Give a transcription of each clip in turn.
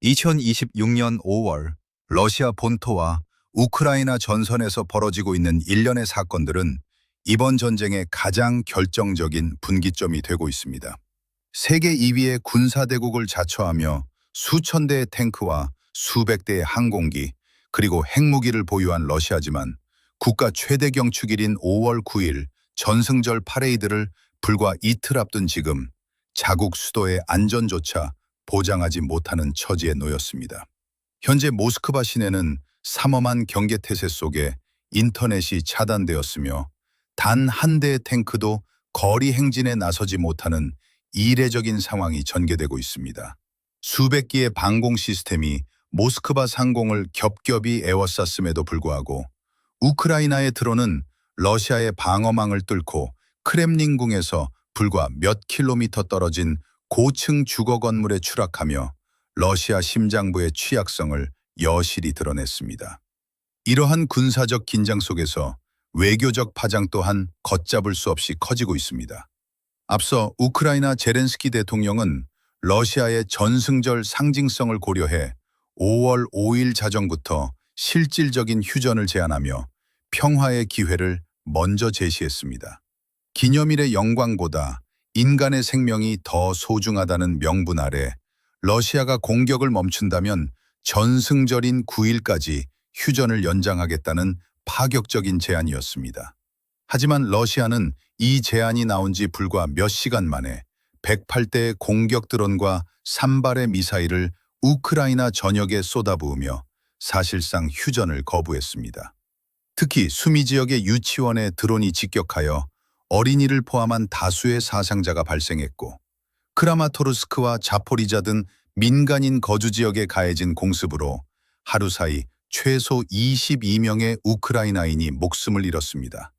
2026년 5월 러시아 본토와 우크라이나 전선에서 벌어지고 있는 일련의 사건들은 이번 전쟁의 가장 결정적인 분기점이 되고 있습니다. 세계 2위의 군사대국을 자처하며 수천 대의 탱크와 수백 대의 항공기 그리고 핵무기를 보유한 러시아지만 국가 최대 경축일인 5월 9일 전승절 파레이드를 불과 이틀 앞둔 지금 자국 수도의 안전조차 보장하지 못하는 처지에 놓였습니다. 현재 모스크바 시내는 삼엄한 경계태세 속에 인터넷이 차단되었으며 단 한 대의 탱크도 거리 행진에 나서지 못하는 이례적인 상황이 전개되고 있습니다. 수백 기의 방공 시스템이 모스크바 상공을 겹겹이 에워쌌음에도 불구하고 우크라이나의 드론은 러시아의 방어망을 뚫고 크렘린궁에서 불과 몇 킬로미터 떨어진 고층 주거 건물에 추락하며 러시아 심장부의 취약성을 여실히 드러냈습니다. 이러한 군사적 긴장 속에서 외교적 파장 또한 걷잡을 수 없이 커지고 있습니다. 앞서 우크라이나 제렌스키 대통령은 러시아의 전승절 상징성을 고려해 5월 5일 자정부터 실질적인 휴전을 제안하며 평화의 기회를 먼저 제시했습니다. 기념일의 영광보다 인간의 생명이 더 소중하다는 명분 아래 러시아가 공격을 멈춘다면 전승절인 9일까지 휴전을 연장하겠다는 파격적인 제안이었습니다. 하지만 러시아는 이 제안이 나온 지 불과 몇 시간 만에 108대의 공격 드론과 3발의 미사일을 우크라이나 전역에 쏟아부으며 사실상 휴전을 거부했습니다. 특히 수미 지역의 유치원에 드론이 직격하여 어린이를 포함한 다수의 사상자가 발생했고 크라마토르스크와 자포리자 등 민간인 거주 지역에 가해진 공습으로 하루 사이 최소 22명의 우크라이나인이 목숨을 잃었습니다.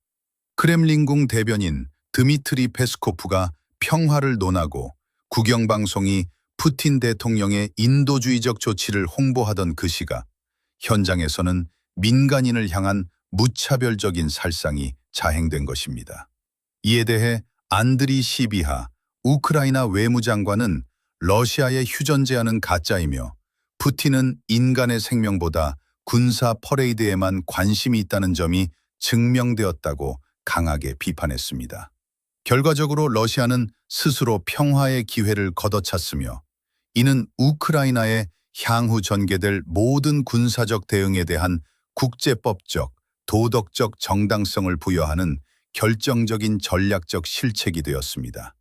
크렘린궁 대변인 드미트리 페스코프가 평화를 논하고 국영방송이 푸틴 대통령의 인도주의적 조치를 홍보하던 그 시각 현장에서는 민간인을 향한 무차별적인 살상이 자행된 것입니다. 이에 대해 안드리 시비하 우크라이나 외무장관은 러시아의 휴전 제안은 가짜이며 푸틴은 인간의 생명보다 군사 퍼레이드에만 관심이 있다는 점이 증명되었다고 강하게 비판했습니다. 결과적으로 러시아는 스스로 평화의 기회를 걷어찼으며 이는 우크라이나의 향후 전개될 모든 군사적 대응에 대한 국제법적, 도덕적 정당성을 부여하는 결정적인 전략적 실책이 되었습니다.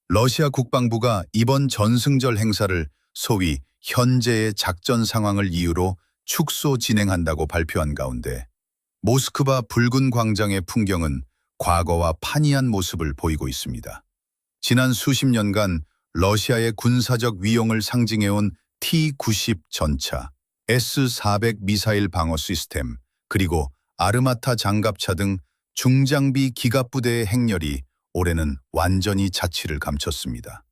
러시아 국방부가 이번 전승절 행사를 소위 현재의 작전 상황을 이유로 축소 진행한다고 발표한 가운데 모스크바 붉은 광장의 풍경은 과거와 판이한 모습을 보이고 있습니다. 지난 수십 년간 러시아의 군사적 위용을 상징해온 T-90 전차, S-400 미사일 방어 시스템, 그리고 아르마타 장갑차 등 중장비 기갑부대의 행렬이 올해는 완전히 자취를 감췄습니다.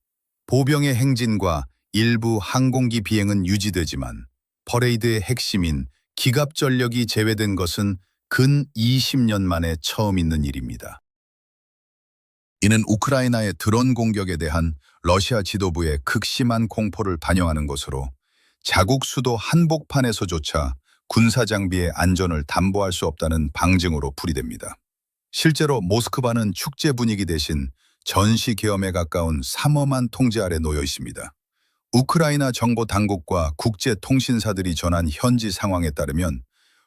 보병의 행진과 일부 항공기 비행은 유지되지만 퍼레이드의 핵심인 기갑 전력이 제외된 것은 근 20년 만에 처음 있는 일입니다. 이는 우크라이나의 드론 공격에 대한 러시아 지도부의 극심한 공포를 반영하는 것으로 자국 수도 한복판에서조차 군사장비의 안전을 담보할 수 없다는 방증으로 풀이됩니다. 실제로 모스크바는 축제 분위기 대신 전시 계엄에 가까운 삼엄한 통제 아래 놓여 있습니다. 우크라이나 정보 당국과 국제통신사들이 전한 현지 상황에 따르면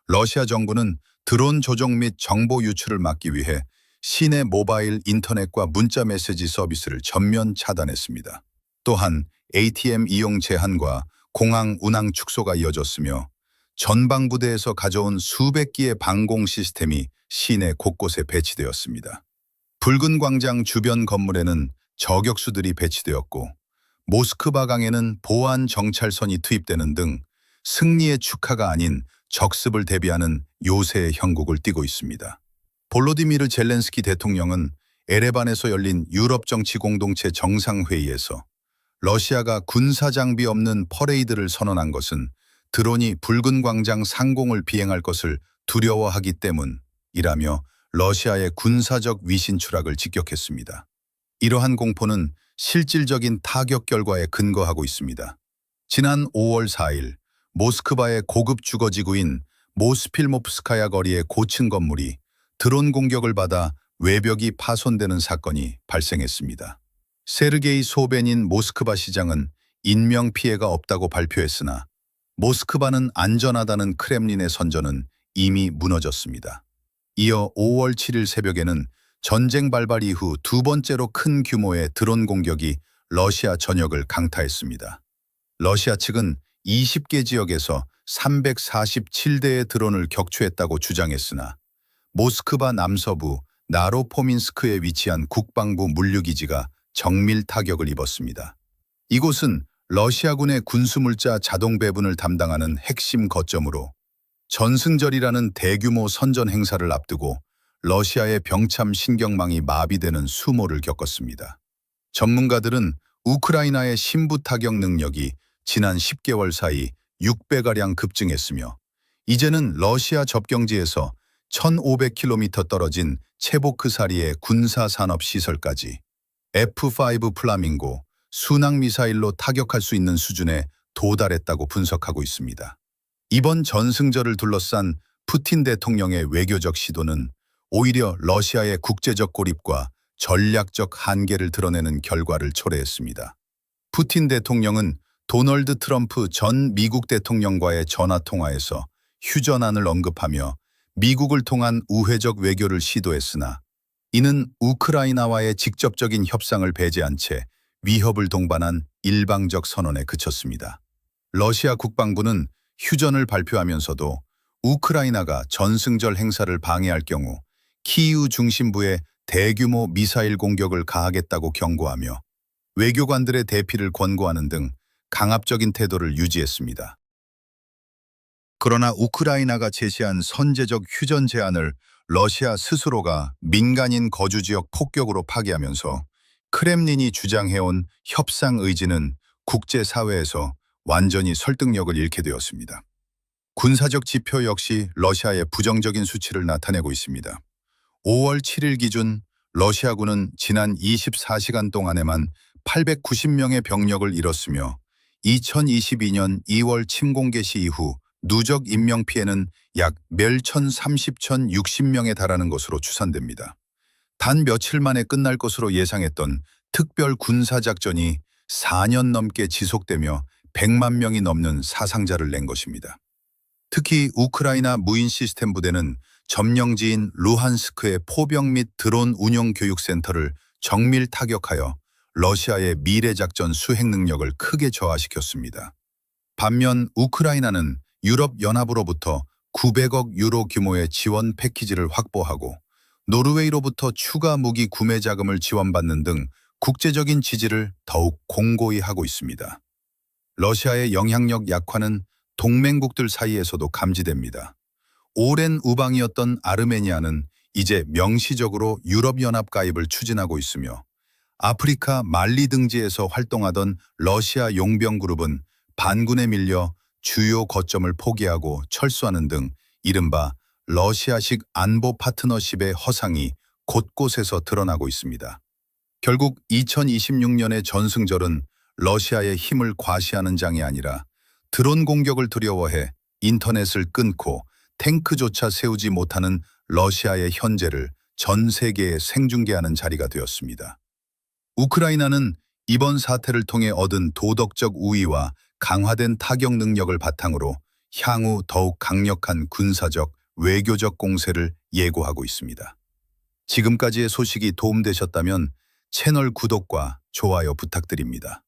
러시아 정부는 드론 조종 및 정보 유출을 막기 위해 시내 모바일 인터넷과 문자 메시지 서비스를 전면 차단했습니다. 또한 ATM 이용 제한과 공항 운항 축소가 이어졌으며 전방부대에서 가져온 수백 기의 방공 시스템이 시내 곳곳에 배치되었습니다. 붉은 광장 주변 건물에는 저격수들이 배치되었고 모스크바 강에는 보안 정찰선이 투입되는 등 승리의 축하가 아닌 적습을 대비하는 요새의 형국을 띠고 있습니다. 볼로디미르 젤렌스키 대통령은 에레반에서 열린 유럽 정치 공동체 정상회의에서 러시아가 군사 장비 없는 퍼레이드를 선언한 것은 드론이 붉은 광장 상공을 비행할 것을 두려워하기 때문이라며 러시아의 군사적 위신 추락을 직격했습니다. 이러한 공포는 실질적인 타격 결과에 근거하고 있습니다. 지난 5월 4일 모스크바의 고급 주거지구인 모스필모프스카야 거리의 고층 건물이 드론 공격을 받아 외벽이 파손되는 사건이 발생했습니다. 세르게이 소베닌 모스크바 시장은 인명피해가 없다고 발표했으나 모스크바는 안전하다는 크렘린의 선전은 이미 무너졌습니다. 이어 5월 7일 새벽에는 전쟁 발발 이후 두 번째로 큰 규모의 드론 공격이 러시아 전역을 강타했습니다. 러시아 측은 20개 지역에서 347대의 드론을 격추했다고 주장했으나 모스크바 남서부 나로포민스크에 위치한 국방부 물류기지가 정밀 타격을 입었습니다. 이곳은 러시아군의 군수물자 자동 배분을 담당하는 핵심 거점으로 전승절이라는 대규모 선전 행사를 앞두고 러시아의 병참 신경망이 마비되는 수모를 겪었습니다. 전문가들은 우크라이나의 신부 타격 능력이 지난 10개월 사이 6배가량 급증했으며 이제는 러시아 접경지에서 1,500km 떨어진 체보크사리의 군사산업시설까지 F-5 플라밍고 순항미사일로 타격할 수 있는 수준에 도달했다고 분석하고 있습니다. 이번 전승절을 둘러싼 푸틴 대통령의 외교적 시도는 오히려 러시아의 국제적 고립과 전략적 한계를 드러내는 결과를 초래했습니다. 푸틴 대통령은 도널드 트럼프 전 미국 대통령과의 전화통화에서 휴전안을 언급하며 미국을 통한 우회적 외교를 시도했으나 이는 우크라이나와의 직접적인 협상을 배제한 채 위협을 동반한 일방적 선언에 그쳤습니다. 러시아 국방부는 휴전을 발표하면서도 우크라이나가 전승절 행사를 방해할 경우 키이우 중심부에 대규모 미사일 공격을 가하겠다고 경고하며 외교관들의 대피를 권고하는 등 강압적인 태도를 유지했습니다. 그러나 우크라이나가 제시한 선제적 휴전 제안을 러시아 스스로가 민간인 거주지역 폭격으로 파기하면서 크렘린이 주장해온 협상 의지는 국제사회에서 완전히 설득력을 잃게 되었습니다. 군사적 지표 역시 러시아의 부정적인 수치를 나타내고 있습니다. 5월 7일 기준 러시아군은 지난 24시간 동안에만 890명의 병력을 잃었으며 2022년 2월 침공 개시 이후 누적 인명피해는 약 멸천 30,060명에 달하는 것으로 추산됩니다. 단 며칠 만에 끝날 것으로 예상했던 특별 군사작전이 4년 넘게 지속되며 100만 명이 넘는 사상자를 낸 것입니다. 특히 우크라이나 무인 시스템 부대는 점령지인 루한스크의 포병 및 드론 운용 교육센터를 정밀 타격하여 러시아의 미래작전 수행 능력을 크게 저하시켰습니다. 반면 우크라이나는 유럽연합으로부터 900억 유로 규모의 지원 패키지를 확보하고 노르웨이로부터 추가 무기 구매 자금을 지원받는 등 국제적인 지지를 더욱 공고히 하고 있습니다. 러시아의 영향력 약화는 동맹국들 사이에서도 감지됩니다. 오랜 우방이었던 아르메니아는 이제 명시적으로 유럽연합 가입을 추진하고 있으며 아프리카 말리 등지에서 활동하던 러시아 용병그룹은 반군에 밀려 주요 거점을 포기하고 철수하는 등 이른바 러시아식 안보 파트너십의 허상이 곳곳에서 드러나고 있습니다. 결국 2026년의 전승절은 러시아의 힘을 과시하는 장이 아니라 드론 공격을 두려워해 인터넷을 끊고 탱크조차 세우지 못하는 러시아의 현재를 전 세계에 생중계하는 자리가 되었습니다. 우크라이나는 이번 사태를 통해 얻은 도덕적 우위와 강화된 타격 능력을 바탕으로 향후 더욱 강력한 군사적, 외교적 공세를 예고하고 있습니다. 지금까지의 소식이 도움되셨다면 채널 구독과 좋아요 부탁드립니다.